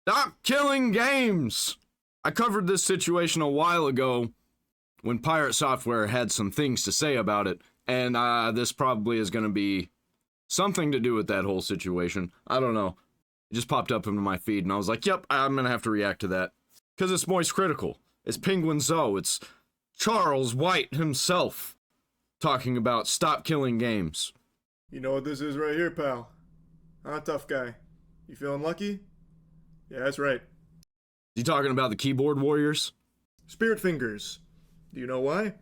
Stop killing games! I covered this situation a while ago when Pirate Software had some things to say about it, and this probably is going to be something to do with that whole situation. I don't know. It just popped up into my feed, and I was like, yep, I'm going to have to react to that. Because it's Moist Critical. It's Penguin Zoe. It's Charles White himself talking about stop killing games. You know what this is right here, pal? Huh, tough guy? You feeling lucky? Yeah, that's right. You talking about the keyboard warriors? Spirit fingers. Do you know why?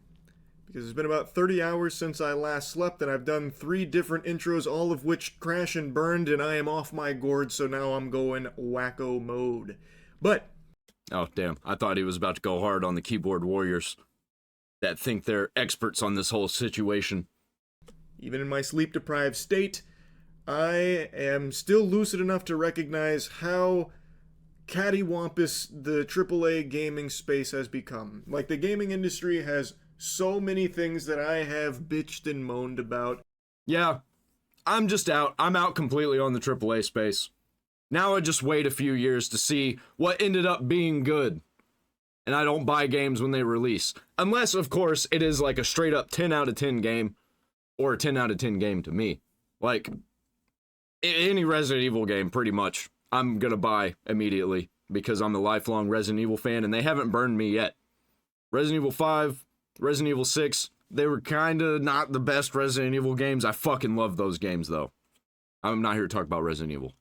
Because it's been about 30 hours since I last slept, and I've done 3 different intros, all of which crash and burned, and I am off my gourd, so now I'm going wacko mode. But... oh, damn. I thought he was about to go hard on the keyboard warriors that think they're experts on this whole situation. even in my sleep-deprived state, I am still lucid enough to recognize how cattywampus the AAA gaming space has become. Like, the gaming industry has so many things that I have bitched and moaned about. Yeah, I'm just out. I'm out completely on the AAA space. Now I just wait a few years to see what ended up being good. And I don't buy games when they release. Unless, of course, it is like a straight up 10 out of 10 game. Or a 10 out of 10 game to me. Like, any Resident Evil game, pretty much, I'm gonna buy immediately. Because I'm a lifelong Resident Evil fan, and they haven't burned me yet. Resident Evil 5, Resident Evil 6, they were kinda not the best Resident Evil games. I fucking love those games, though. I'm not here to talk about Resident Evil.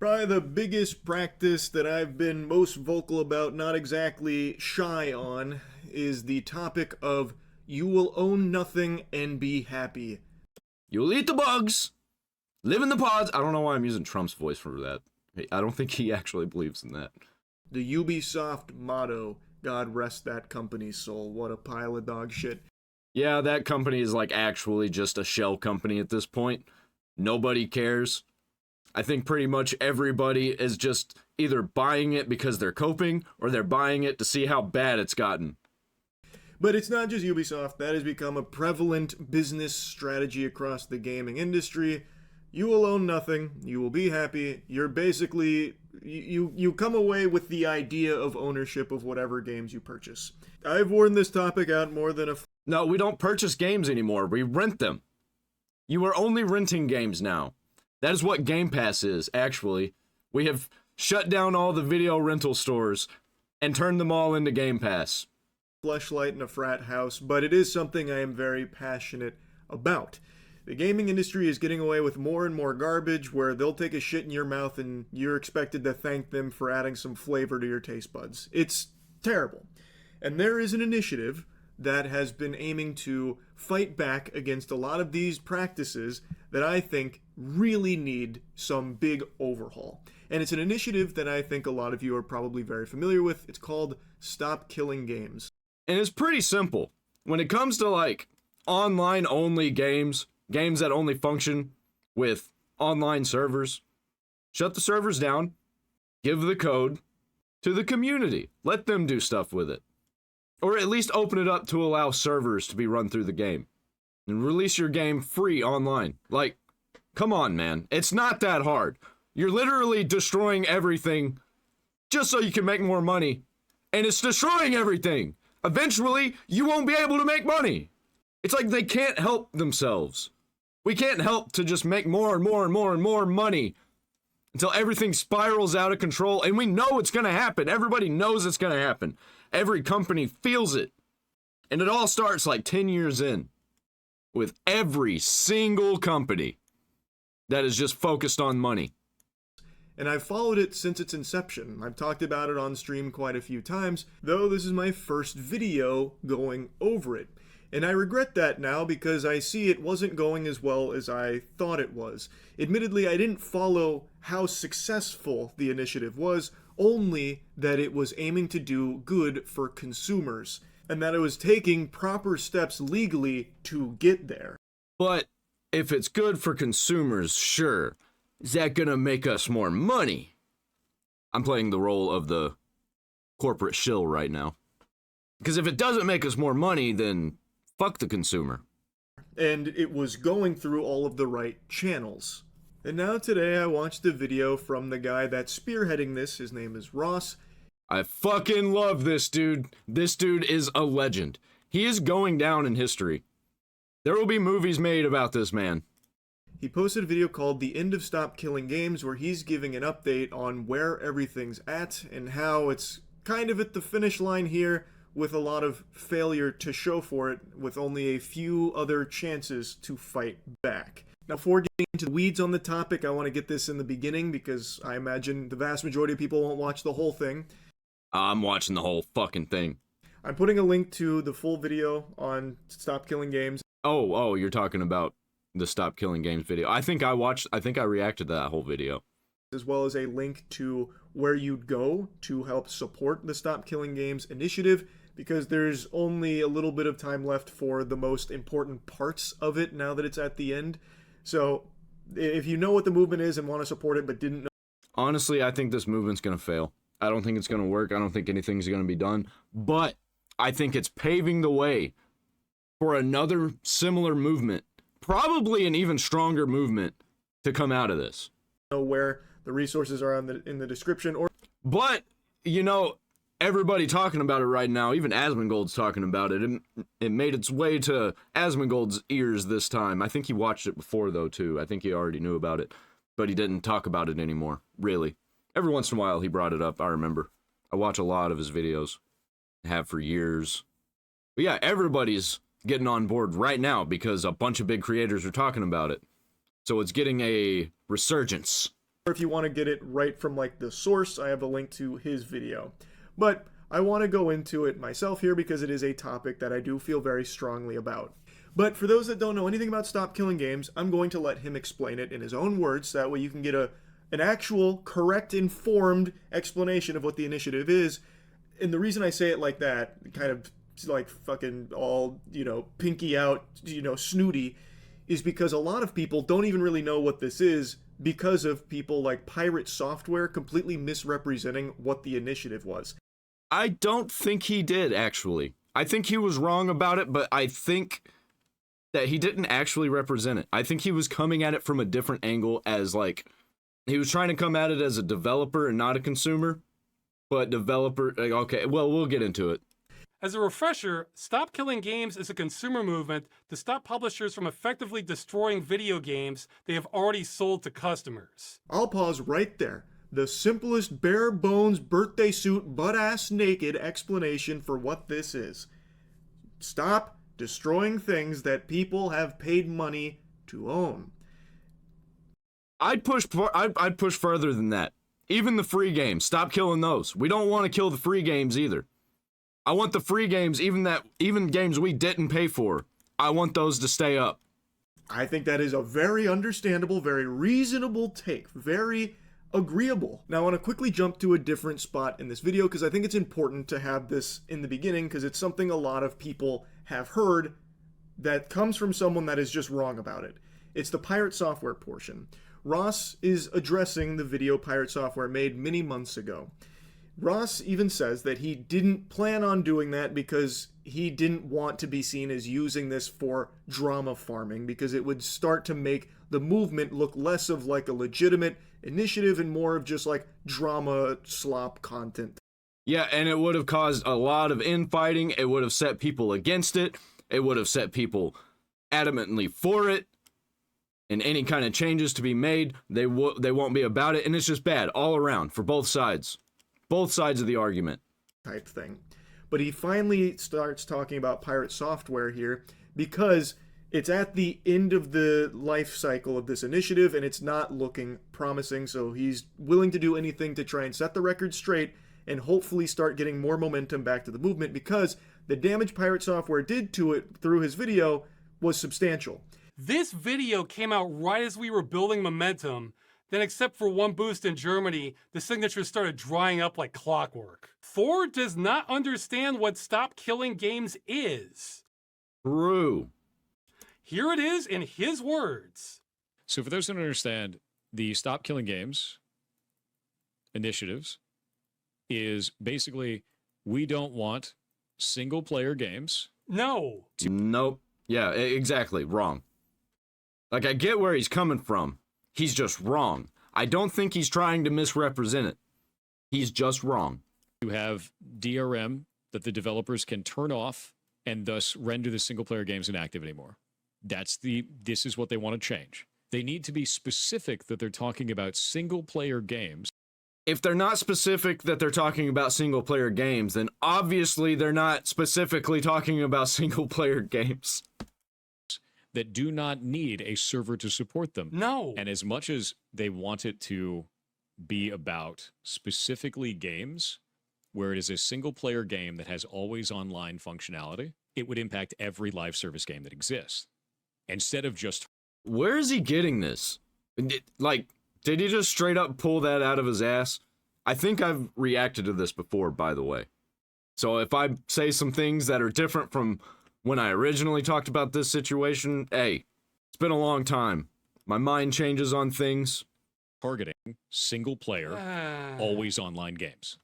Probably the biggest practice that I've been most vocal about, not exactly shy on, is the topic of you will own nothing and be happy. You'll eat the bugs, live in the pods. I don't know why I'm using Trump's voice for that. I don't think he actually believes in that. The Ubisoft motto, God rest that company's soul. What a pile of dog shit. Yeah, that company is like actually just a shell company at this point. Nobody cares. I think pretty much everybody is just either buying it because they're coping, or they're buying it to see how bad it's gotten. But it's not just Ubisoft. That has become a prevalent business strategy across the gaming industry. You will own nothing. You will be happy. You're basically... You come away with the idea of ownership of whatever games you purchase. I've worn this topic out more than a... No, we don't purchase games anymore. We rent them. You are only renting games now. That is what Game Pass is, actually. We have shut down all the video rental stores and turned them all into Game Pass. Fleshlight in a frat house, but it is something I am very passionate about. The gaming industry is getting away with more and more garbage where they'll take a shit in your mouth and you're expected to thank them for adding some flavor to your taste buds. It's terrible. And there is an initiative that has been aiming to fight back against a lot of these practices that I think really need some big overhaul. And it's an initiative that I think a lot of you are probably very familiar with. It's called Stop Killing Games. And it's pretty simple. When it comes to like online only games, games that only function with online servers, shut the servers down, give the code to the community. Let them do stuff with it. Or at least open it up to allow servers to be run through the game. And release your game free online. Like, come on, man. It's not that hard. You're literally destroying everything just so you can make more money. And it's destroying everything. Eventually, you won't be able to make money. It's like they can't help themselves. We can't help to just make more and more and more and more money until everything spirals out of control. And we know it's going to happen. Everybody knows it's going to happen. Every company feels it. And it all starts like 10 years in with every single company that is just focused on money. And I've followed it since its inception. I've talked about it on stream quite a few times, though this is my first video going over it. And I regret that now because I see it wasn't going as well as I thought it was. Admittedly, I didn't follow how successful the initiative was, only that it was aiming to do good for consumers, and that it was taking proper steps legally to get there. But if it's good for consumers, sure. Is that gonna make us more money? I'm playing the role of the corporate shill right now. Because if it doesn't make us more money, then fuck the consumer. And it was going through all of the right channels. And now today I watched a video from the guy that's spearheading this. His name is Ross. I fucking love this dude. This dude is a legend. He is going down in history. There will be movies made about this man. He posted a video called The End of Stop Killing Games where he's giving an update on where everything's at and how it's kind of at the finish line here with a lot of failure to show for it, with only a few other chances to fight back. Now, before getting into the weeds on the topic, I want to get this in the beginning because I imagine the vast majority of people won't watch the whole thing. I'm watching the whole fucking thing. I'm putting a link to the full video on Stop Killing Games. Oh, you're talking about the Stop Killing Games video. I think I reacted to that whole video. As well as a link to where you'd go to help support the Stop Killing Games initiative, because there's only a little bit of time left for the most important parts of it now that it's at the end. So if you know what the movement is and want to support it but didn't know... Honestly, I think this movement's going to fail. I don't think it's going to work. I don't think anything's going to be done. But I think it's paving the way for another similar movement, probably an even stronger movement, to come out of this. Know where the resources are in the description. But, you know, everybody talking about it right now, even Asmongold's talking about it. It made its way to Asmongold's ears this time. I think he watched it before, though, too. I think he already knew about it, but he didn't talk about it anymore, really. Every once in a while, he brought it up, I remember. I watch a lot of his videos. Have for years. But yeah, everybody's getting on board right now because a bunch of big creators are talking about it. So it's getting a resurgence. Or if you want to get it right from like the source, I have a link to his video. But I want to go into it myself here because it is a topic that I do feel very strongly about. But for those that don't know anything about Stop Killing Games, I'm going to let him explain it in his own words, so that way you can get an actual, correct, informed explanation of what the initiative is. And the reason I say it like that, kind of like fucking all, pinky out, snooty, is because a lot of people don't even really know what this is because of people like Pirate Software completely misrepresenting what the initiative was. I don't think he did, actually. I think he was wrong about it, but I think that he didn't actually represent it. I think he was coming at it from a different angle, as like, he was trying to come at it as a developer and not a consumer. But developer, okay, well, we'll get into it. As a refresher, Stop Killing Games is a consumer movement to stop publishers from effectively destroying video games they have already sold to customers. I'll pause right there. The simplest, bare bones, birthday suit, butt-ass naked explanation for what this is. Stop destroying things that people have paid money to own. I'd push further than that. Even the free games, stop killing those. We don't want to kill the free games either. I want the free games, even games we didn't pay for, I want those to stay up. I think that is a very understandable, very reasonable take. Very agreeable. Now I want to quickly jump to a different spot in this video because I think it's important to have this in the beginning because it's something a lot of people have heard that comes from someone that is just wrong about it. It's the Pirate Software portion. Ross is addressing the video Pirate Software made many months ago. Ross even says that he didn't plan on doing that because he didn't want to be seen as using this for drama farming, because it would start to make the movement look less of like a legitimate initiative and more of just like drama slop content. Yeah, and it would have caused a lot of infighting. It would have set people against it. It would have set people adamantly for it. And any kind of changes to be made, they won't be about it. And it's just bad all around for both sides. Both sides of the argument. Type thing. But he finally starts talking about Pirate Software here because it's at the end of the life cycle of this initiative and it's not looking promising. So he's willing to do anything to try and set the record straight and hopefully start getting more momentum back to the movement, because the damage Pirate Software did to it through his video was substantial. This video came out right as we were building momentum. Then, except for one boost in Germany, the signatures started drying up like clockwork. Ford does not understand what Stop Killing Games is. True. Here it is in his words. So for those who don't understand, the Stop Killing Games initiatives is basically, we don't want single-player games. No. Nope. Yeah, exactly. Wrong. Like, I get where he's coming from. He's just wrong. I don't think he's trying to misrepresent it. He's just wrong. You have DRM that the developers can turn off and thus render the single player games inactive anymore. This is what they want to change. They need to be specific that they're talking about single player games. If they're not specific that they're talking about single player games, then obviously they're not specifically talking about single player games. That do not need a server to support them. No. And as much as they want it to be about specifically games, where it is a single player game that has always online functionality, it would impact every live service game that exists. Instead of just... Where is he getting this? Did he just straight up pull that out of his ass? I think I've reacted to this before, by the way. So if I say some things that are different from when I originally talked about this situation, hey, it's been a long time. My mind changes on things. Targeting single player, always online games.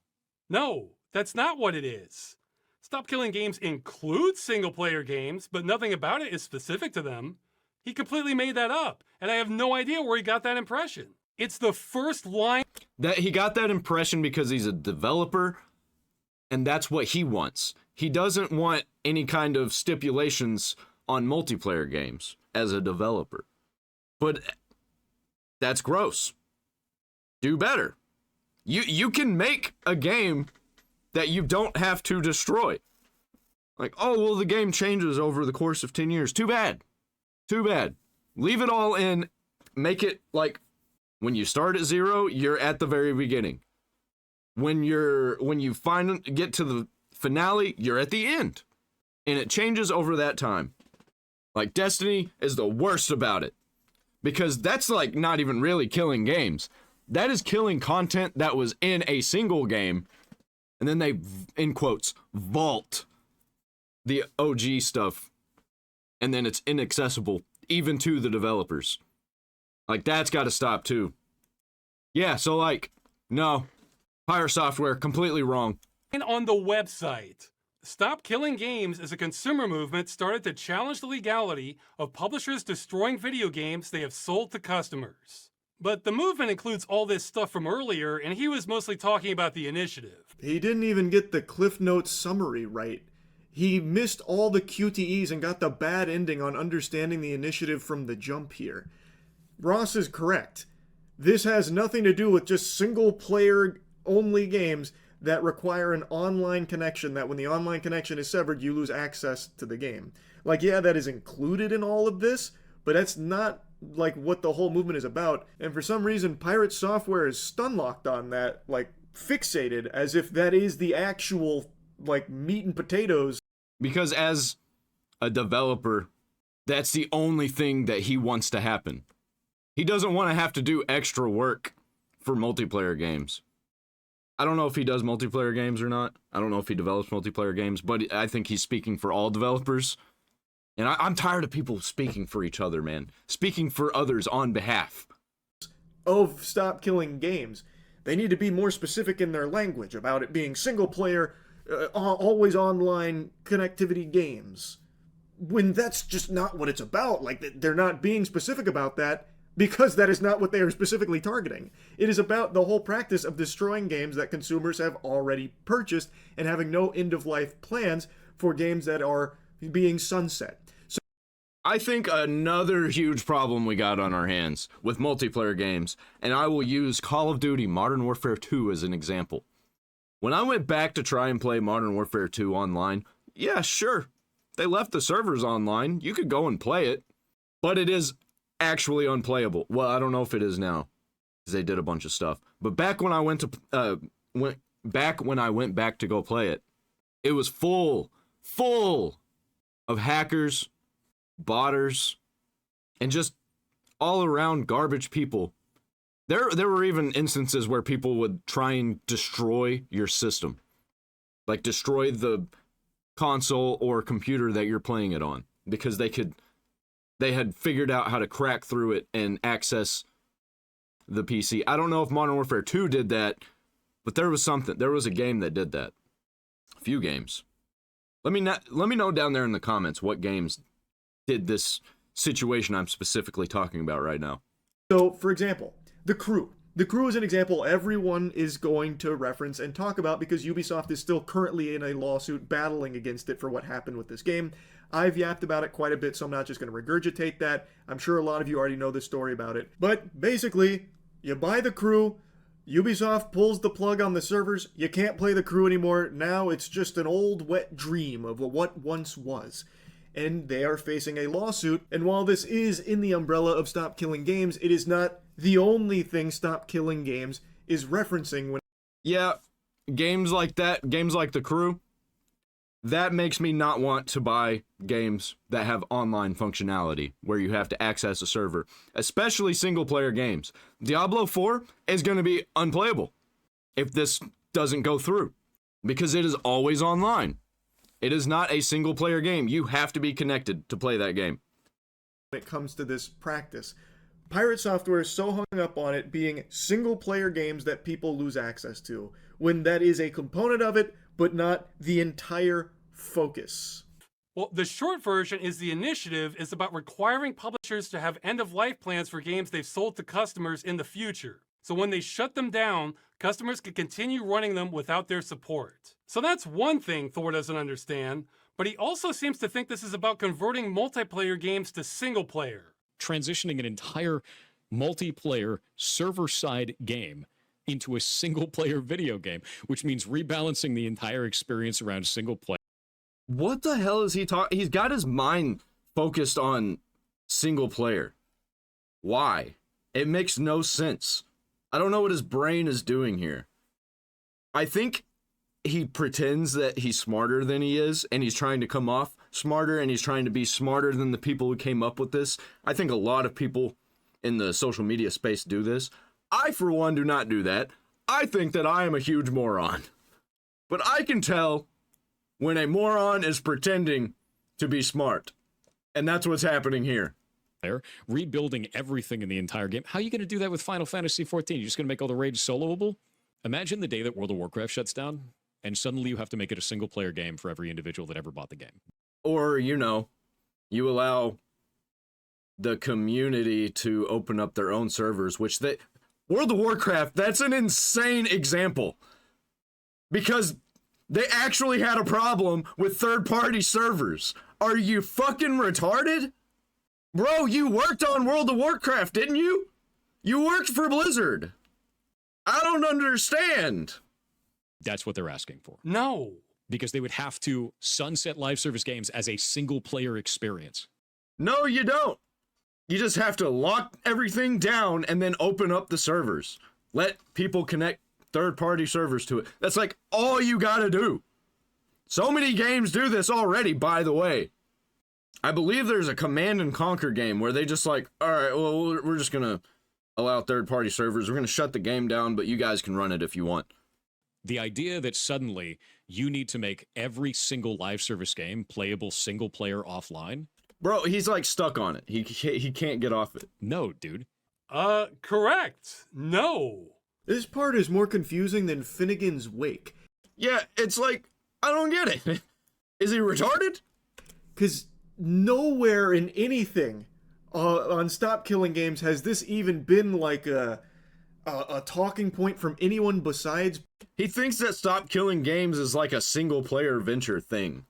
No, that's not what it is. Stop Killing Games includes single player games, but nothing about it is specific to them. He completely made that up, and I have no idea where he got that impression. It's the first line. That he got that impression because he's a developer, and that's what he wants. He doesn't want any kind of stipulations on multiplayer games as a developer. But that's gross. Do better. You can make a game that you don't have to destroy. Like, oh, well, the game changes over the course of 10 years. Too bad. Too bad. Leave it all in. Make it like when you start at 0, you're at the very beginning. When you get to the finale, you're at the end. And it changes over that time. Like, Destiny is the worst about it. Because that's like not even really killing games. That is killing content that was in a single game. And then they, in quotes, vault the OG stuff. And then it's inaccessible, even to the developers. Like, that's got to stop, too. Yeah, so, like, no. Pyre Software, completely wrong. And on the website, Stop Killing Games is a consumer movement started to challenge the legality of publishers destroying video games they have sold to customers. But the movement includes all this stuff from earlier, and he was mostly talking about the initiative. He didn't even get the Cliff Notes summary right. He missed all the QTEs and got the bad ending on understanding the initiative from the jump here. Ross is correct. This has nothing to do with just single-player only games that require an online connection, that when the online connection is severed, you lose access to the game. Like, yeah, that is included in all of this, but that's not like what the whole movement is about. And for some reason, Pirate Software is stun-locked on that, like fixated, as if that is the actual, like, meat and potatoes. Because as a developer, that's the only thing that he wants to happen. He doesn't want to have to do extra work for multiplayer games. I don't know if he does multiplayer games or not. I don't know if he develops multiplayer games, but I think he's speaking for all developers. And I'm tired of people speaking for each other, man. Speaking for others on behalf of Stop Killing Games. They need to be more specific in their language about it being single-player, always online connectivity games. When that's just not what it's about. Like, they're not being specific about that because that is not what they are specifically targeting. It is about the whole practice of destroying games that consumers have already purchased and having no end-of-life plans for games that are being sunset. So I think another huge problem we got on our hands with multiplayer games, and I will use Call of Duty Modern Warfare 2 as an example. When I went back to try and play Modern Warfare 2 online, yeah, sure, they left the servers online. You could go and play it, but it is actually unplayable. Well, I don't know if it is now, because they did a bunch of stuff. But back when I went back to go play it, it was full of hackers, botters, and just all around garbage people. There were even instances where people would try and destroy your system. Like destroy the console or computer that you're playing it on. Because they had figured out how to crack through it and access the PC. I don't know if Modern Warfare 2 did that, but there was something. There was a game that did that. A few games. Let me know down there in the comments what games did this situation I'm specifically talking about right now. So, for example, The Crew. The Crew is an example everyone is going to reference and talk about because Ubisoft is still currently in a lawsuit battling against it for what happened with this game. I've yapped about it quite a bit, so I'm not just going to regurgitate that. I'm sure a lot of you already know the story about it. But basically, you buy The Crew, Ubisoft pulls the plug on the servers, you can't play The Crew anymore, now it's just an old wet dream of what once was. And they are facing a lawsuit, and while this is in the umbrella of Stop Killing Games, it is not the only thing Stop Killing Games is referencing when... Yeah, games like that, games like The Crew, that makes me not want to buy games that have online functionality where you have to access a server, especially single-player games. Diablo 4 is going to be unplayable if this doesn't go through because it is always online. It is not a single-player game. You have to be connected to play that game. When it comes to this practice, Pirate Software is so hung up on it being single-player games that people lose access to, when that is a component of it, but not the entire focus. Well, the short version is the initiative is about requiring publishers to have end-of-life plans for games they've sold to customers in the future. So when they shut them down, customers can continue running them without their support. So that's one thing Thor doesn't understand, but he also seems to think this is about converting multiplayer games to single-player. Transitioning an entire multiplayer server-side game into a single-player video game, which means rebalancing the entire experience around single player. What the hell is he talking? He's got his mind focused on single player. Why? It makes no sense. I don't know what his brain is doing here. I think he pretends that he's smarter than he is, and he's trying to come off smarter, and he's trying to be smarter than the people who came up with this. I think a lot of people in the social media space do this. I, for one, do not do that. I think that I am a huge moron. But I can tell when a moron is pretending to be smart. And that's what's happening here. Rebuilding everything in the entire game. How are you going to do that with Final Fantasy XIV? You're just going to make all the raids soloable? Imagine the day that World of Warcraft shuts down, and suddenly you have to make it a single-player game for every individual that ever bought the game. Or, you know, you allow the community to open up their own servers, which they... World of Warcraft, that's an insane example. Because they actually had a problem with third-party servers. Are you fucking retarded? Bro, you worked on World of Warcraft, didn't you? You worked for Blizzard. I don't understand. That's what they're asking for. No. Because they would have to sunset live service games as a single-player experience. No, you don't. You just have to lock everything down and then open up the servers. Let people connect third-party servers to it. That's like all you gotta do. So many games do this already, by the way. I believe there's a Command and Conquer game where they just like, all right, well, we're just gonna allow third-party servers. We're gonna shut the game down, but you guys can run it if you want. The idea that suddenly you need to make every single live service game playable single-player offline. Bro, he's like stuck on it. He can't get off it. No, dude. Correct. No. This part is more confusing than Finnegan's Wake. Yeah, it's like, I don't get it. Is he retarded? Because nowhere in anything on Stop Killing Games has this even been like a talking point from anyone besides... He thinks that Stop Killing Games is like a single-player venture thing.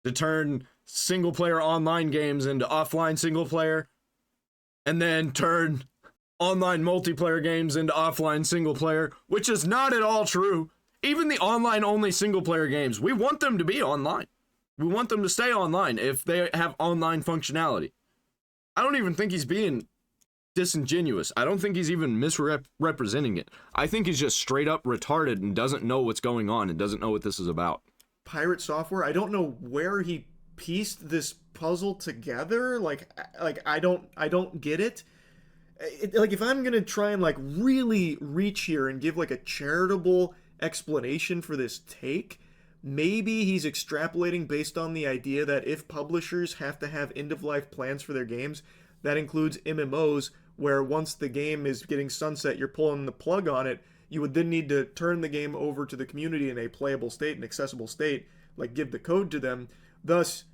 To turn single-player online games into offline single-player, and then turn online multiplayer games into offline single-player, which is not at all true. Even the online-only single-player games, we want them to be online. We want them to stay online if they have online functionality. I don't even think he's being disingenuous. I don't think he's even misrepresenting it. I think he's just straight up retarded and doesn't know what's going on and doesn't know what this is about. Pirate Software, I don't know where he pieced this puzzle together. Like I don't get it. Like if I'm gonna try and like really reach here and give like a charitable explanation for this take, maybe he's extrapolating based on the idea that if publishers have to have end-of-life plans for their games, that includes MMOs, where once the game is getting sunset, you're pulling the plug on it, you would then need to turn the game over to the community in a playable state, an accessible state, like give the code to them. Thus,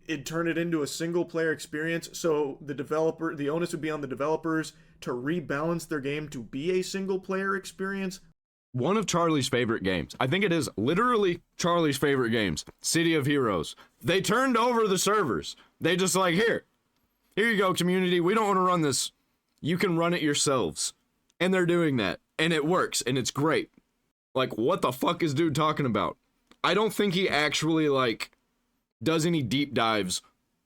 it'd turn it into a single player experience. So the onus would be on the developers to rebalance their game to be a single player experience. One of Charlie's favorite games. I think it is literally Charlie's favorite games. City of Heroes. They turned over the servers. They just like, here you go, community. We don't want to run this. You can run it yourselves. And they're doing that. And it works. And it's great. Like, what the fuck is dude talking about? I don't think he actually, like, does any deep dives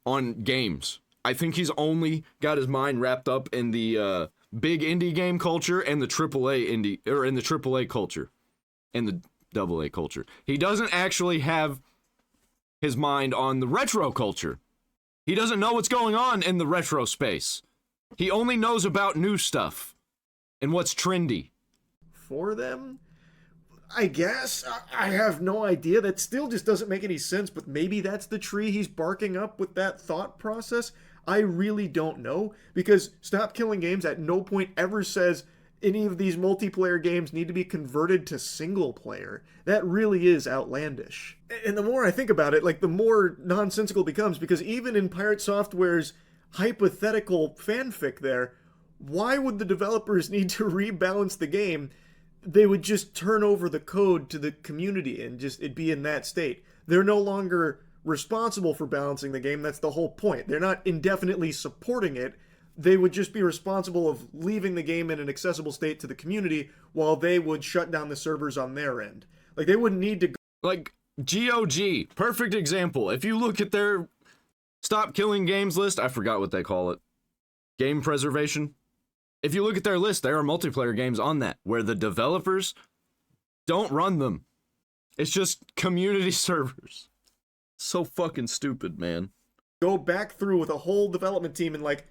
on games. I think he's only got his mind wrapped up in the big indie game culture and the in the AAA culture and the AA culture. He doesn't actually have his mind on the retro culture. He doesn't know what's going on in the retro space. He only knows about new stuff and what's trendy. For them? I guess. I have no idea. That still just doesn't make any sense, but maybe that's the tree he's barking up with that thought process. I really don't know, because Stop Killing Games at no point ever says any of these multiplayer games need to be converted to single player. That really is outlandish. And the more I think about it, like, the more nonsensical it becomes, because even in Pirate Software's hypothetical fanfic there, why would the developers need to rebalance the game? They would just turn over the code to the community and just it'd be in that state. They're no longer responsible for balancing the game. That's the whole point. They're not indefinitely supporting it. They would just be responsible of leaving the game in an accessible state to the community while they would shut down the servers on their end. Like, they wouldn't need to go. Like, GOG, perfect example. If you look at their Stop Killing Games list, I forgot what they call it. Game preservation. If you look at their list, there are multiplayer games on that where the developers don't run them. It's just community servers. So fucking stupid, man. Go back through with a whole development team and, like,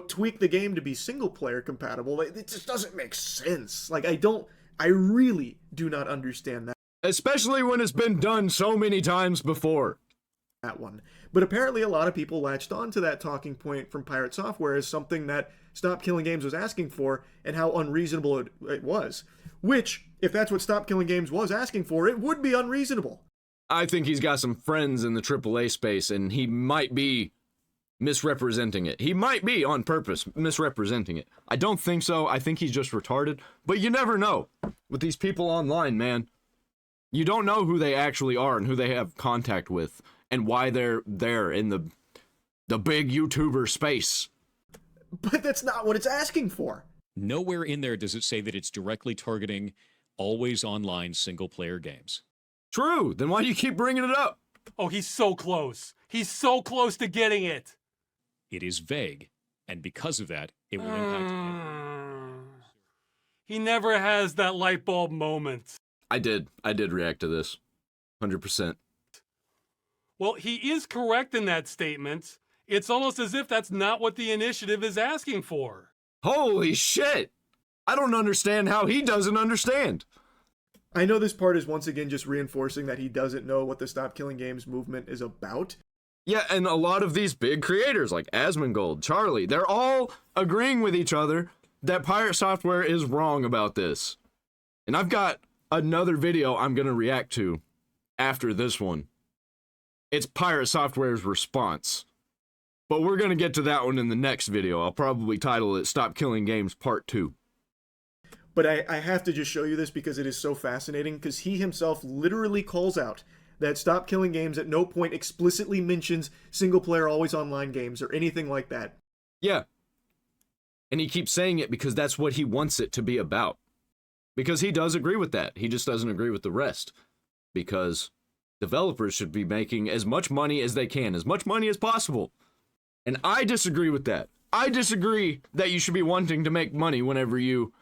tweak the game to be single player compatible. Like, it just doesn't make sense. Like, I really do not understand that. Especially when it's been done so many times before. That one. But apparently a lot of people latched on to that talking point from Pirate Software as something that Stop Killing Games was asking for and how unreasonable it was. Which, if that's what Stop Killing Games was asking for, it would be unreasonable. I think he's got some friends in the AAA space, and he might be misrepresenting it. He might be on purpose misrepresenting it. I don't think so. I think he's just retarded. But you never know. With these people online, man, you don't know who they actually are and who they have contact with and why they're there in the big YouTuber space. But that's not what it's asking for. Nowhere in there does it say that it's directly targeting always online single-player games. True. Then why do you keep bringing it up? Oh, he's so close. He's so close to getting it. It is vague, and because of that, it will impact. He never has that light bulb moment. I did react to this. 100%. Well, he is correct in that statement. It's almost as if that's not what the initiative is asking for. Holy shit! I don't understand how he doesn't understand. I know this part is once again just reinforcing that he doesn't know what the Stop Killing Games movement is about. Yeah, and a lot of these big creators like Asmongold, Charlie, they're all agreeing with each other that Pirate Software is wrong about this. And I've got another video I'm going to react to after this one. It's Pirate Software's response. But we're going to get to that one in the next video. I'll probably title it Stop Killing Games Part 2. But I have to just show you this because it is so fascinating, because he himself literally calls out that Stop Killing Games at no point explicitly mentions single-player always online games or anything like that. Yeah. And he keeps saying it because that's what he wants it to be about. Because he does agree with that. He just doesn't agree with the rest. Because developers should be making as much money as they can, as much money as possible. And I disagree with that. I disagree that you should be wanting to make money whenever you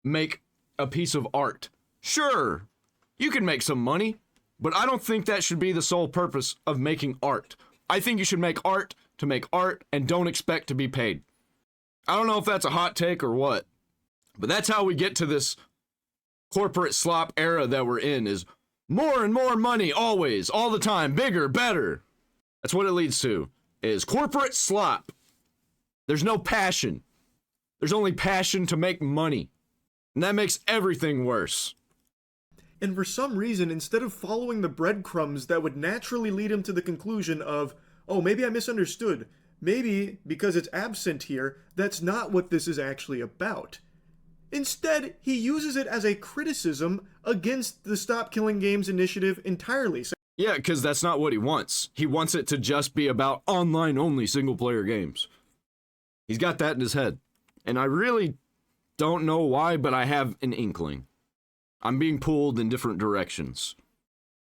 make a piece of art. Sure, you can make some money, but I don't think that should be the sole purpose of making art. I think you should make art to make art and don't expect to be paid. I don't know if that's a hot take or what, but that's how we get to this corporate slop era that we're in, is more and more money always, all the time, bigger, better. That's what it leads to, is corporate slop. There's no passion. There's only passion to make money. And that makes everything worse. And for some reason, instead of following the breadcrumbs that would naturally lead him to the conclusion of, oh, maybe I misunderstood. Maybe because it's absent here, that's not what this is actually about. Instead, he uses it as a criticism against the Stop Killing Games initiative entirely. Yeah, because that's not what he wants. He wants it to just be about online-only single-player games. He's got that in his head. And I really don't know why, but I have an inkling. I'm being pulled in different directions.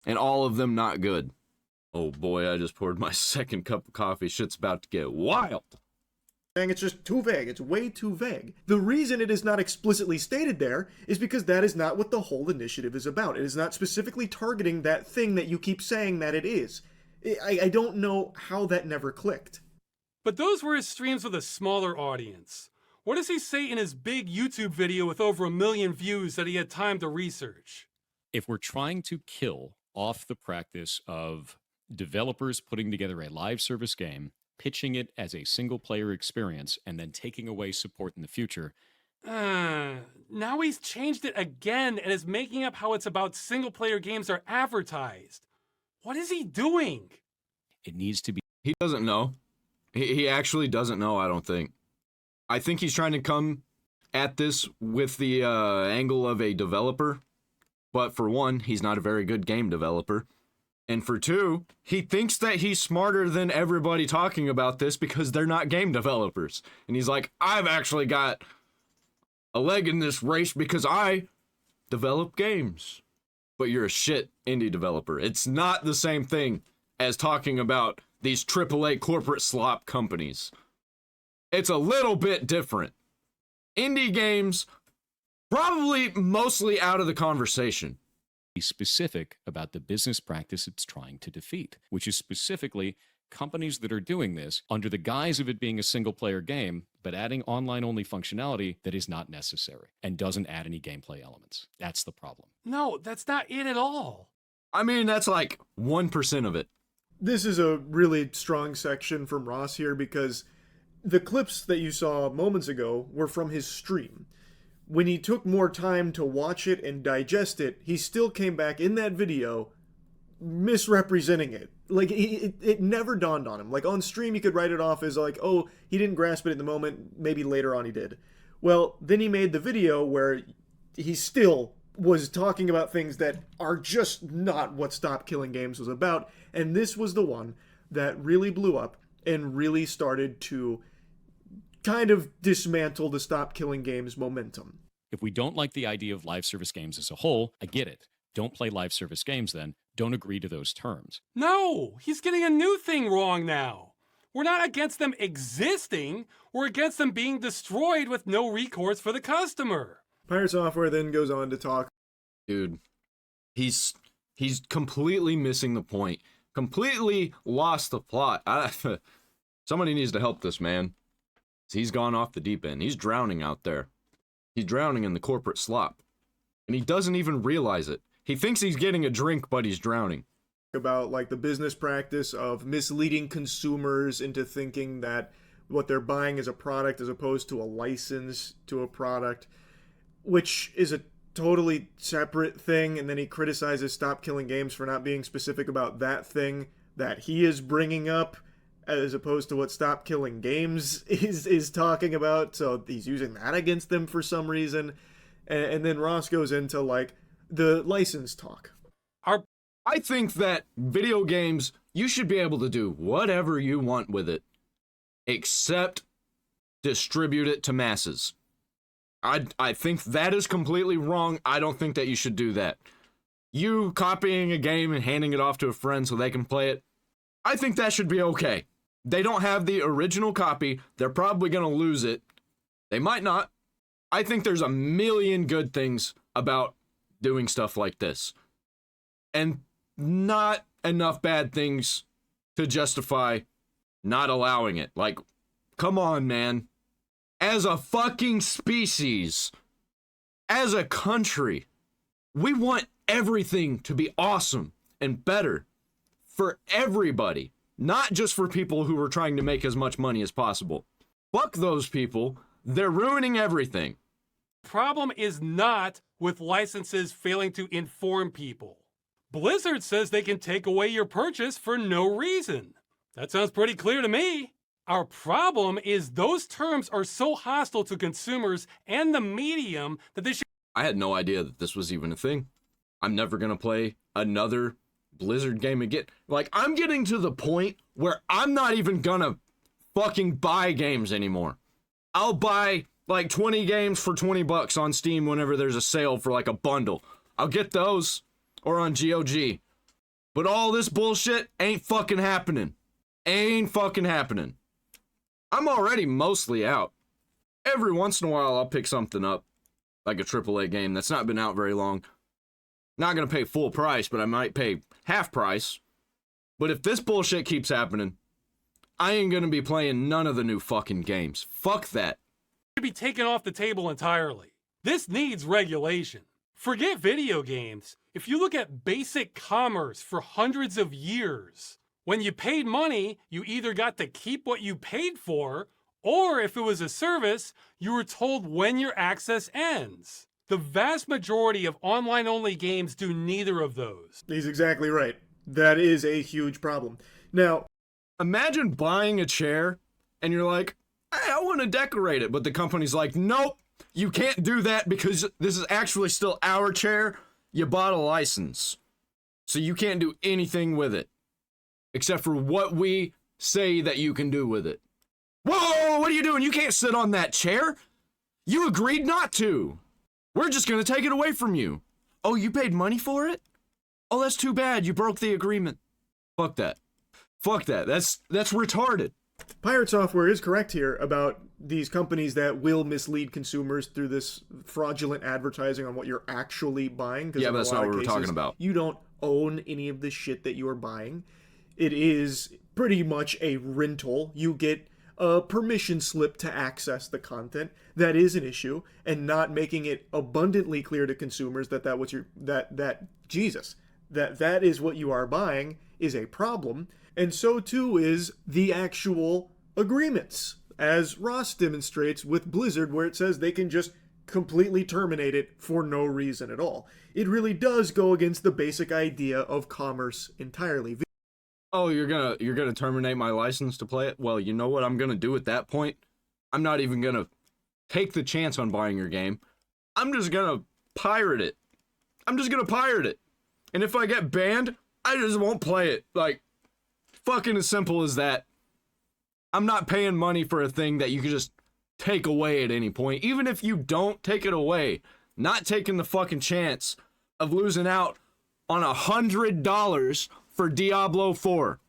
And all of them not good. Oh boy, I just poured my second cup of coffee. Shit's about to get wild. Saying it's just too vague. It's way too vague. The reason it is not explicitly stated there is because that is not what the whole initiative is about. It is not specifically targeting that thing that you keep saying that it is. I don't know how that never clicked. But those were his streams with a smaller audience. What does he say in his big YouTube video with over 1 million views that he had time to research? If we're trying to kill off the practice of developers putting together a live service game, pitching it as a single-player experience, and then taking away support in the future. Now he's changed it again and is making up how it's about single-player games are advertised. What is he doing? It needs to be... He doesn't know. He actually doesn't know, I don't think. I think he's trying to come at this with the angle of a developer. But for one, he's not a very good game developer. And for two, he thinks that he's smarter than everybody talking about this because they're not game developers. And he's like, I've actually got a leg in this race because I develop games. But you're a shit indie developer. It's not the same thing as talking about these AAA corporate slop companies. It's a little bit different. Indie games, probably mostly out of the conversation. Specific about the business practice it's trying to defeat, which is specifically companies that are doing this under the guise of it being a single-player game, but adding online-only functionality that is not necessary and doesn't add any gameplay elements. That's the problem. No, that's not it at all. I mean, that's like 1% of it. This is a really strong section from Ross here because the clips that you saw moments ago were from his stream. When he took more time to watch it and digest it, he still came back in that video misrepresenting it. Like, it never dawned on him. Like, on stream, he could write it off as like, oh, he didn't grasp it in the moment, maybe later on he did. Well, then he made the video where he still was talking about things that are just not what Stop Killing Games was about, and this was the one that really blew up and really started to kind of dismantle the Stop Killing Games momentum. If we don't like the idea of live service games as a whole, I get it. Don't play live service games then. Don't agree to those terms. No, he's getting a new thing wrong now. We're not against them existing. We're against them being destroyed with no recourse for the customer. Pirate Software then goes on to talk. Dude, he's completely missing the point. Completely lost the plot. Somebody needs to help this man. He's gone off the deep end. He's drowning out there. He's drowning in the corporate slop. And he doesn't even realize it. He thinks he's getting a drink, but he's drowning. About like the business practice of misleading consumers into thinking that what they're buying is a product as opposed to a license to a product, which is a totally separate thing. And then he criticizes Stop Killing Games for not being specific about that thing that he is bringing up, as opposed to what Stop Killing Games is talking about. So he's using that against them for some reason. And then Ross goes into like the license talk. I think that video games, you should be able to do whatever you want with it, except distribute it to masses. I think that is completely wrong. I don't think that you should do that. You copying a game and handing it off to a friend so they can play it, I think that should be okay. They don't have the original copy. They're probably going to lose it. They might not. I think there's a million good things about doing stuff like this. And not enough bad things to justify not allowing it. Like, come on, man. As a fucking species, as a country, we want everything to be awesome and better for everybody. Not just for people who are trying to make as much money as possible. Fuck those people. They're ruining everything. Problem is not with licenses failing to inform people. Blizzard says they can take away your purchase for no reason. That sounds pretty clear to me. Our problem is those terms are so hostile to consumers and the medium that they should. I had no idea that this was even a thing. I'm never gonna play another Blizzard game again. Like, I'm getting to the point where I'm not even gonna fucking buy games anymore. I'll buy like 20 games for $20 on Steam whenever there's a sale for like a bundle. I'll get those, or on GOG. But all this bullshit ain't fucking happening. Ain't fucking happening. I'm already mostly out. Every once in a while I'll pick something up, like a AAA game that's not been out very long. Not gonna pay full price, but I might pay half price. But if this bullshit keeps happening, I ain't gonna be playing none of the new fucking games. Fuck that. Be taken off the table entirely. This needs regulation. Forget video games. If you look at basic commerce for hundreds of years, when you paid money, you either got to keep what you paid for, or if it was a service, you were told when your access ends. The vast majority of online-only games do neither of those. He's exactly right. That is a huge problem. Now, imagine buying a chair and you're like, hey, I want to decorate it, but the company's like, nope, you can't do that because this is actually still our chair. You bought a license, so you can't do anything with it except for what we say that you can do with it. Whoa, what are you doing? You can't sit on that chair. You agreed not to. We're just going to take it away from you. Oh, you paid money for it? Oh, that's too bad. You broke the agreement. Fuck that. Fuck that. That's retarded. Pirate Software is correct here about these companies that will mislead consumers through this fraudulent advertising on what you're actually buying. Yeah, but that's not what we're talking about. You don't own any of the shit that you are buying. It is pretty much a rental. You get a permission slip to access the content. That is an issue, and not making it abundantly clear to consumers that that is what you are buying is a problem. And so too is the actual agreements, as Ross demonstrates with Blizzard, where it says they can just completely terminate it for no reason at all. It really does go against the basic idea of commerce entirely. Oh, you're gonna terminate my license to play it? Well, you know what I'm gonna do at that point? I'm not even gonna take the chance on buying your game. I'm just gonna pirate it. I'm just gonna pirate it. And if I get banned, I just won't play it. Like, fucking as simple as that. I'm not paying money for a thing that you can just take away at any point. Even if you don't take it away, not taking the fucking chance of losing out on $100 for Diablo 4.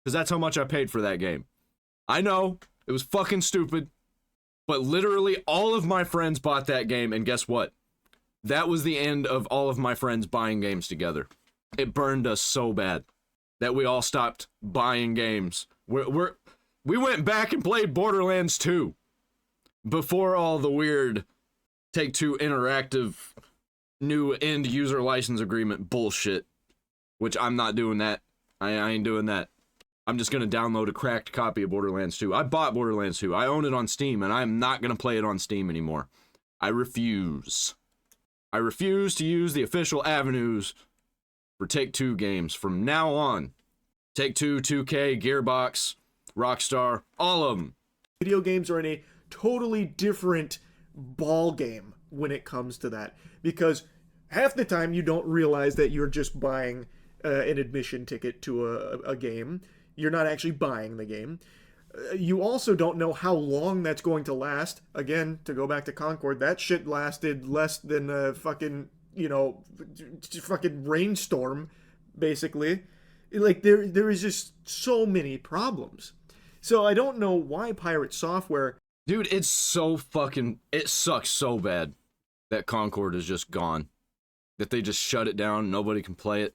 Because that's how much I paid for that game. I know, it was fucking stupid. But literally all of my friends bought that game, and guess what? That was the end of all of my friends buying games together. It burned us so bad that we all stopped buying games. We went back and played Borderlands 2 before all the weird Take-Two Interactive new end user license agreement bullshit, which I'm not doing that. I ain't doing that. I'm just going to download a cracked copy of Borderlands 2. I bought Borderlands 2. I own it on Steam, and I'm not going to play it on Steam anymore. I refuse. I refuse to use the official avenues for Take-Two games from now on. Take-Two, 2K, Gearbox, Rockstar, all of them. Video games are in a totally different ball game when it comes to that, because half the time you don't realize that you're just buying an admission ticket to a game. You're not actually buying the game. You also don't know how long that's going to last. Again, to go back to Concord, that shit lasted less than a fucking, fucking rainstorm, basically. Like, there is just so many problems. So I don't know why Pirate Software... Dude, it sucks so bad that Concord is just gone. That they just shut it down, nobody can play it.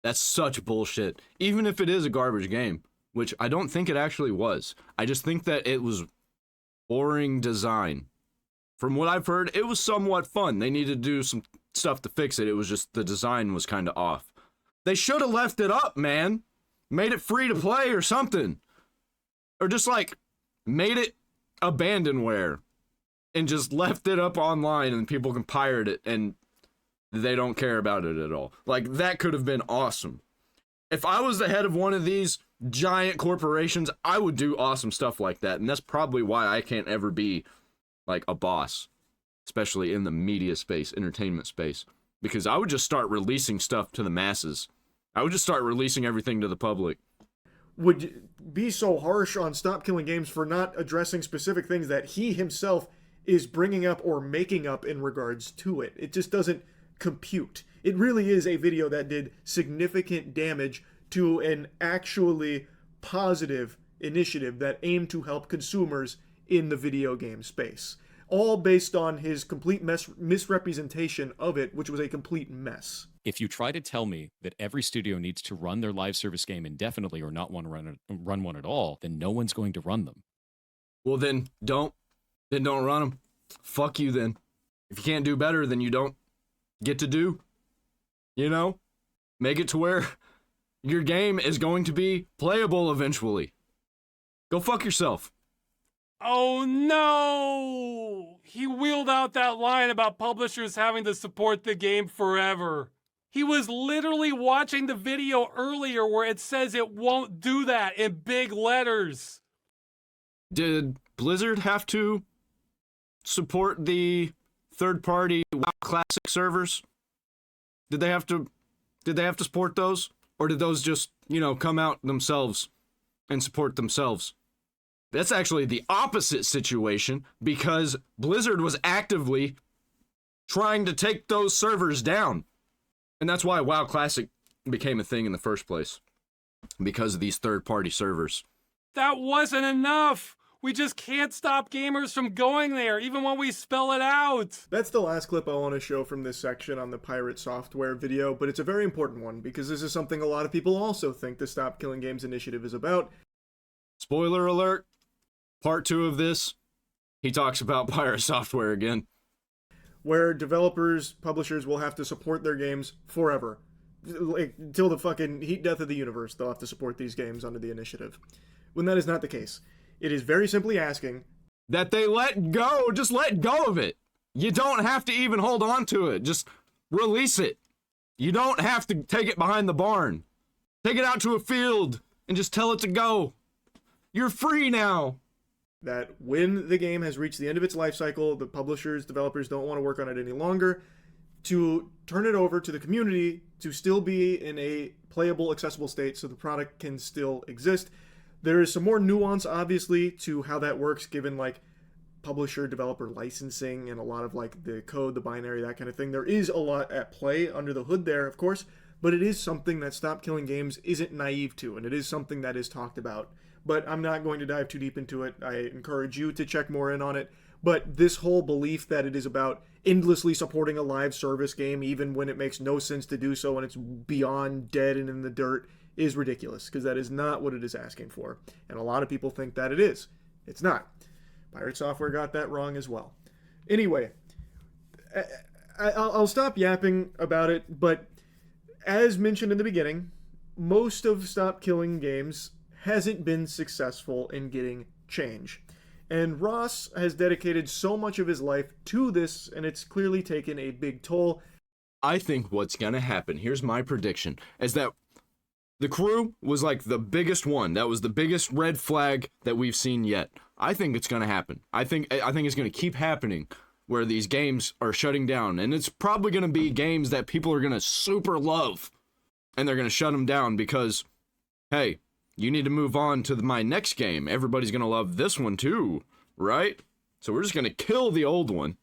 That's such bullshit. Even if it is a garbage game, which I don't think it actually was. I just think that it was boring design. From what I've heard, it was somewhat fun. They needed to do some stuff to fix it. It was just the design was kind of off. They should have left it up, man. Made it free to play or something. Or just like made it abandonware and just left it up online and people can pirate it and they don't care about it at all. Like, that could have been awesome. If I was the head of one of these giant corporations, I would do awesome stuff like that. And that's probably why I can't ever be like a boss, especially in the media space, entertainment space, because I would just start releasing stuff to the masses. I would just start releasing everything to the public. Would be so harsh on Stop Killing Games for not addressing specific things that he himself is bringing up or making up in regards to it. It just doesn't compute. It really is a video that did significant damage to an actually positive initiative that aimed to help consumers in the video game space. All based on his complete misrepresentation of it, which was a complete mess. If you try to tell me that every studio needs to run their live service game indefinitely or not want to run one at all, then no one's going to run them. Well, then don't run them. Fuck you then. If you can't do better, then you don't get to do. You know? Make it to where your game is going to be playable eventually. Go fuck yourself. Oh no! He wheeled out that line about publishers having to support the game forever. He was literally watching the video earlier where it says it won't do that in big letters. Did Blizzard have to support the third-party WoW Classic servers? Did they have to support those? Or did those just, come out themselves and support themselves? That's actually the opposite situation, because Blizzard was actively trying to take those servers down. And that's why WoW Classic became a thing in the first place, because of these third-party servers. That wasn't enough. We just can't stop gamers from going there, even when we spell it out. That's the last clip I want to show from this section on the Pirate Software video, but it's a very important one, because this is something a lot of people also think the Stop Killing Games initiative is about. Spoiler alert. Part 2 of this, he talks about Pirate Software again. Where developers, publishers will have to support their games forever. Like, till the fucking heat death of the universe, they'll have to support these games under the initiative. When that is not the case. It is very simply asking that they just let go of it. You don't have to even hold on to it. Just release it. You don't have to take it behind the barn. Take it out to a field and just tell it to go. You're free now. That when the game has reached the end of its life cycle, the publishers, developers don't want to work on it any longer, to turn it over to the community to still be in a playable, accessible state so the product can still exist. There is some more nuance, obviously, to how that works, given, publisher, developer licensing and a lot of, the code, the binary, that kind of thing. There is a lot at play under the hood there, of course, but it is something that Stop Killing Games isn't naive to, and it is something that is talked about. But I'm not going to dive too deep into it. I encourage you to check more in on it. But this whole belief that it is about endlessly supporting a live service game, even when it makes no sense to do so and it's beyond dead and in the dirt, is ridiculous, because that is not what it is asking for. And a lot of people think that it is. It's not. Pirate Software got that wrong as well. Anyway, I'll stop yapping about it, but as mentioned in the beginning, most of Stop Killing Games hasn't been successful in getting change. And Ross has dedicated so much of his life to this, and it's clearly taken a big toll. I think what's going to happen, here's my prediction, is that the crew was the biggest one. That was the biggest red flag that we've seen yet. I think it's going to happen. I think it's going to keep happening where these games are shutting down. And it's probably going to be games that people are going to super love. And they're going to shut them down because, hey, you need to move on to my next game. Everybody's going to love this one too, right? So we're just going to kill the old one.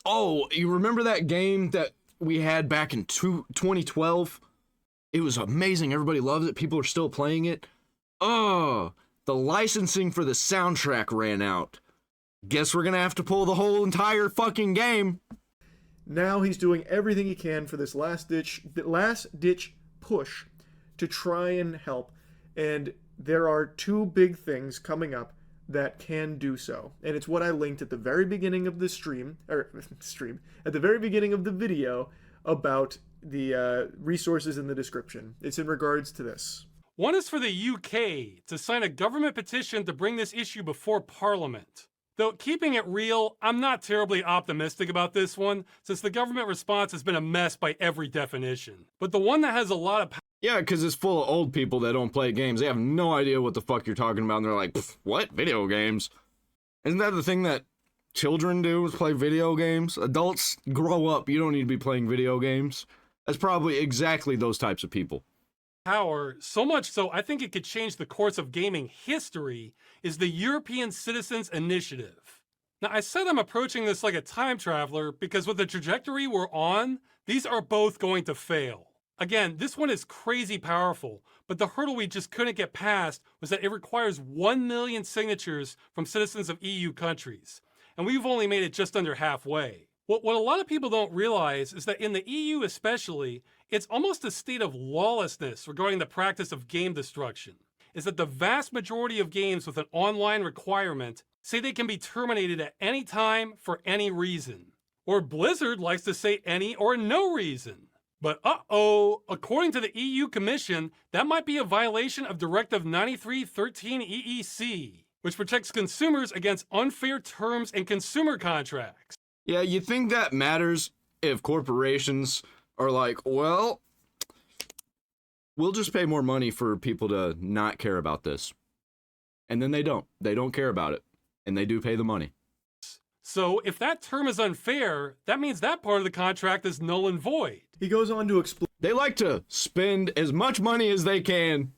Oh, you remember that game that we had back in 2012? It was amazing. Everybody loves it. People are still playing it. Oh, the licensing for the soundtrack ran out. Guess we're going to have to pull the whole entire fucking game. Now he's doing everything he can for this last ditch push to try and help. And there are two big things coming up that can do so. And it's what I linked at the very beginning of the at the very beginning of the video about the resources in the description. It's in regards to this. One is for the UK to sign a government petition to bring this issue before Parliament. Though, keeping it real, I'm not terribly optimistic about this one, since the government response has been a mess by every definition. But the one that has a lot of Yeah, because it's full of old people that don't play games. They have no idea what the fuck you're talking about, and they're like, what? Video games? Isn't that the thing that children do, is play video games? Adults, grow up. You don't need to be playing video games. That's probably exactly those types of people. Power, so much so I think it could change the course of gaming history, is the European Citizens Initiative. Now, I said I'm approaching this like a time traveler because with the trajectory we're on, these are both going to fail. Again, this one is crazy powerful, but the hurdle we just couldn't get past was that it requires 1 million signatures from citizens of EU countries, and we've only made it just under halfway. What a lot of people don't realize is that in the EU especially, it's almost a state of lawlessness regarding the practice of game destruction, is that the vast majority of games with an online requirement say they can be terminated at any time for any reason. Or Blizzard likes to say any or no reason. But according to the EU Commission, that might be a violation of Directive 93/13 EEC, which protects consumers against unfair terms and consumer contracts. Yeah, you think that matters if corporations are like, well, we'll just pay more money for people to not care about this. And then they don't. They don't care about it. And they do pay the money. So if that term is unfair, that means that part of the contract is null and void. He goes on to explain. They like to spend as much money as they can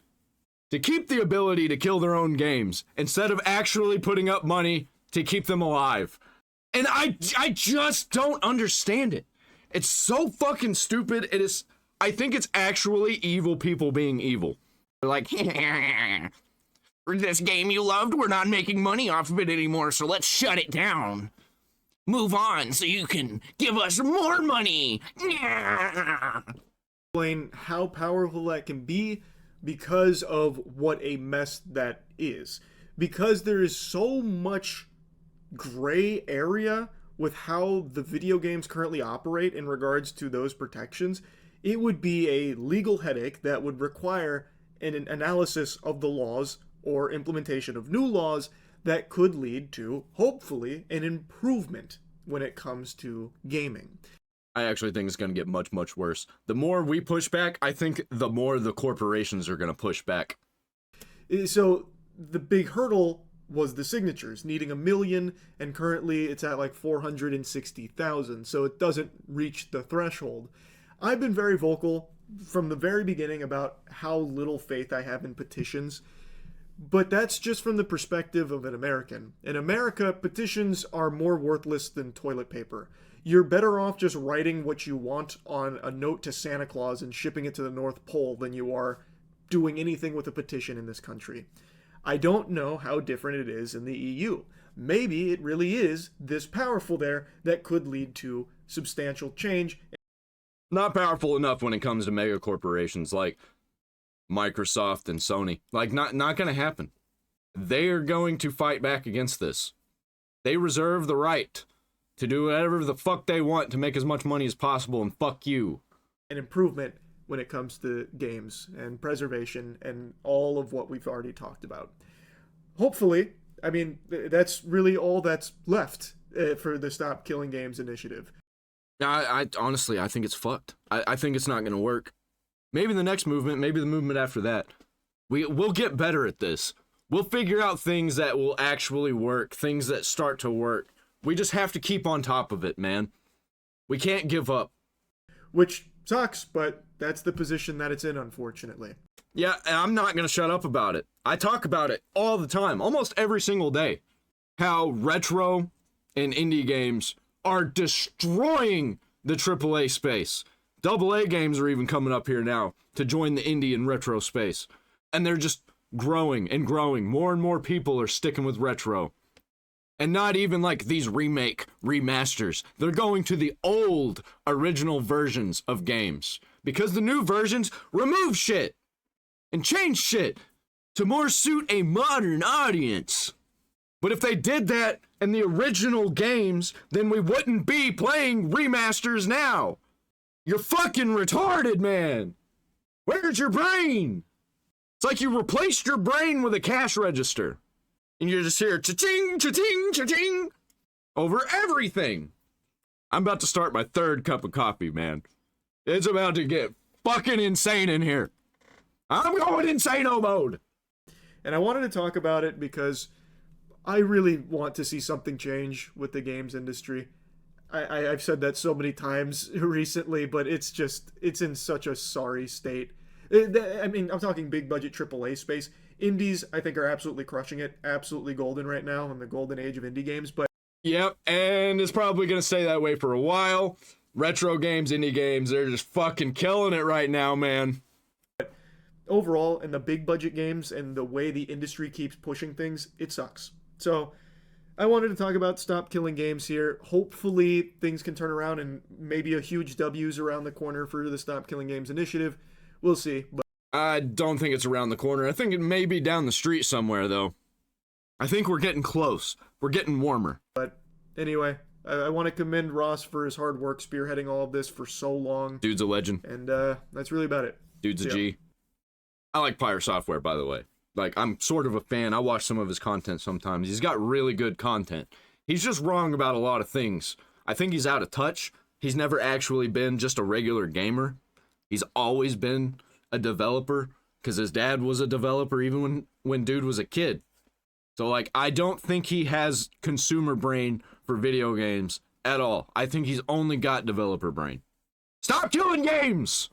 to keep the ability to kill their own games instead of actually putting up money to keep them alive. And I just don't understand it. It's so fucking stupid. It is. I think it's actually evil people being evil. They're like, this game you loved, we're not making money off of it anymore, so let's shut it down. Move on so you can give us more money. Explain how powerful that can be because of what a mess that is. Because there is so much gray area with how the video games currently operate in regards to those protections, it would be a legal headache that would require an analysis of the laws or implementation of new laws that could lead to, hopefully, an improvement when it comes to gaming. I actually think it's going to get much, much worse. The more we push back, I think the more the corporations are going to push back. So the big hurdle was the signatures, needing 1 million, and currently it's at like 460,000, so it doesn't reach the threshold. I've been very vocal from the very beginning about how little faith I have in petitions. But that's just from the perspective of an American. In America, petitions are more worthless than toilet paper. You're better off just writing what you want on a note to Santa Claus and shipping it to the North Pole than you are doing anything with a petition in this country. I don't know how different it is in the EU. Maybe it really is this powerful there that could lead to substantial change. Not powerful enough when it comes to mega corporations like Microsoft and Sony. Like, not gonna happen. They are going to fight back against this. They reserve the right to do whatever the fuck they want to make as much money as possible, and fuck you. An improvement when it comes to games and preservation and all of what we've already talked about. Hopefully, I mean, that's really all that's left for the Stop Killing Games initiative. I honestly, I think it's fucked. I think it's not gonna work. Maybe the next movement, maybe the movement after that. We'll get better at this. We'll figure out things that will actually work, things that start to work. We just have to keep on top of it, man. We can't give up. Which sucks, but that's the position that it's in, unfortunately. Yeah, and I'm not going to shut up about it. I talk about it all the time, almost every single day. How retro and indie games are destroying the AAA space. AA games are even coming up here now to join the indie and retro space. And they're just growing and growing. More and more people are sticking with retro. And not even like these remasters. They're going to the old original versions of games. Because the new versions remove shit and change shit to more suit a modern audience. But if they did that in the original games, then we wouldn't be playing remasters now. You're fucking retarded, man. Where's your brain? It's like you replaced your brain with a cash register. And you're just here, cha-ching, cha-ching, cha-ching, over everything. I'm about to start my 3rd cup of coffee, man. It's about to get fucking insane in here. I'm going insano mode. And I wanted to talk about it because I really want to see something change with the games industry. I've said that so many times recently, but it's in such a sorry state. I mean, I'm talking big budget AAA space. Indies, I think, are absolutely crushing it. Absolutely golden right now in the golden age of indie games. But Yep, and it's probably going to stay that way for a while. Retro games, indie games, they're just fucking killing it right now, man. overall, in the big budget games and the way the industry keeps pushing things, it sucks. So I wanted to talk about Stop Killing Games here. Hopefully things can turn around and maybe a huge W's around the corner for the Stop Killing Games initiative. We'll see. But I don't think it's around the corner. I think it may be down the street somewhere, though. I think we're getting close. We're getting warmer. anyway, I want to commend Ross for his hard work spearheading all of this for so long. Dude's a legend. And that's really about it. Dude's a G. I like Pyre Software, by the way. Like, I'm sort of a fan. I watch some of his content sometimes. He's got really good content. He's just wrong about a lot of things. I think he's out of touch. He's never actually been just a regular gamer. He's always been a developer because his dad was a developer even when dude was a kid. So, like, I don't think he has consumer brain for video games at all. I think he's only got developer brain. Stop killing games!